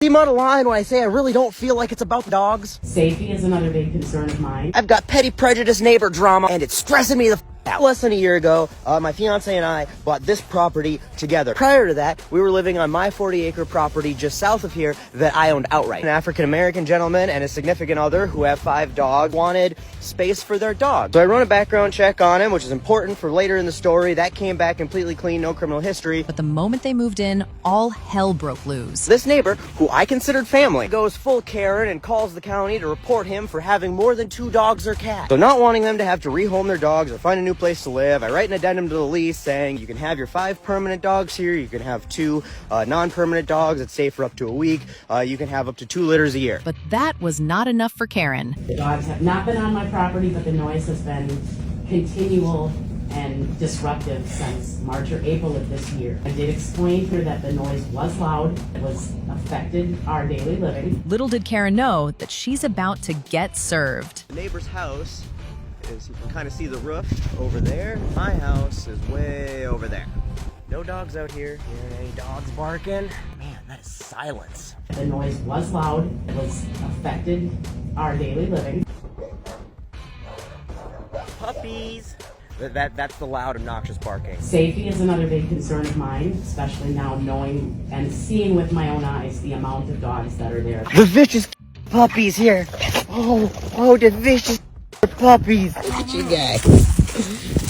I'm out of line when I say I really don't feel like it's about dogs. Safety is another big concern of mine. I've got petty prejudice neighbor drama, and it's stressing me the out. Less than a year ago, my fiance and I bought this property together. Prior to that, we were living on my 40-acre property just south of here that I owned outright. An African-American gentleman and a significant other who have 5 dogs wanted space for their dog. So I run a background check on him, which is important for later in the story. That came back completely clean, no criminal history. But the moment they moved in, all hell broke loose. This neighbor, who I considered family, goes full Karen and calls the county to report him for having more than 2 dogs or cats. So not wanting them to have to rehome their dogs or find a new place to live, I write an addendum to the lease saying you can have your 5 permanent dogs here, you can have 2 non-permanent dogs that stay for up to a week, you can have up to 2 litters a year. But that was not enough for Karen. The dogs have not been on my property, but the noise has been continual and disruptive since March or April of this year. I did explain here that the noise was loud, it was affected our daily living. Little did Karen know that she's about to get served. The neighbor's house is, you can kind of see the roof over there. My house is way over there. No dogs out here. Hearing any dogs barking? Man, that is silence. The noise was loud, it was affected our daily living. Puppies. That's the loud, obnoxious barking. Safety is another big concern of mine, especially now knowing and seeing with my own eyes the amount of dogs that are there. The vicious puppies here. Oh, the vicious puppies. Look at you guys.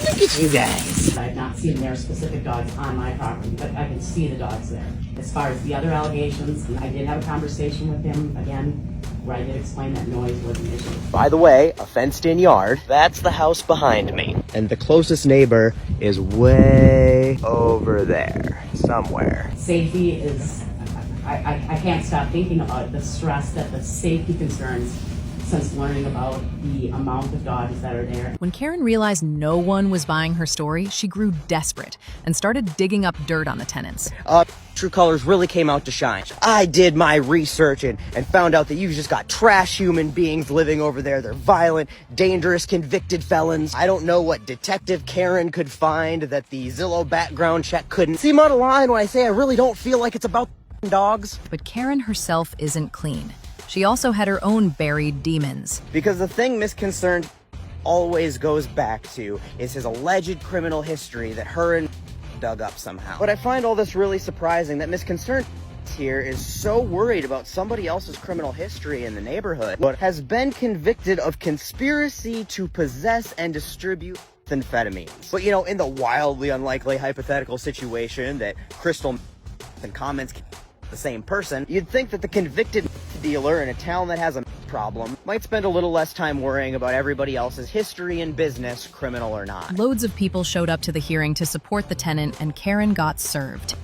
Look at you guys. I've not seen their specific dogs on my property, but I can see the dogs there. As far as the other allegations, I did have a conversation with him again, where I did explain that noise was an issue. By the way, a fenced-in yard. That's the house behind me. And the closest neighbor is way over there, somewhere. Safety is, I can't stop thinking about the stress that the safety concerns since learning about the amount of dogs that are there. When Karen realized no one was buying her story, she grew desperate and started digging up dirt on the tenants. True colors really came out to shine. I did my research and found out that you've just got trash human beings living over there. They're violent, dangerous, convicted felons. I don't know what Detective Karen could find that the Zillow background check couldn't. I'm out of line when I say I really don't feel like it's about dogs. But Karen herself isn't clean. She also had her own buried demons. Because the thing Miss Concerned always goes back to is his alleged criminal history that her and dug up somehow. But I find all this really surprising that Miss Concerned here is so worried about somebody else's criminal history in the neighborhood, but has been convicted of conspiracy to possess and distribute amphetamines. But in the wildly unlikely hypothetical situation that Crystal and comments the same person, you'd think that the convicted dealer in a town that has a problem might spend a little less time worrying about everybody else's history and business, criminal or not. Loads of people showed up to the hearing to support the tenant, and Karen got served.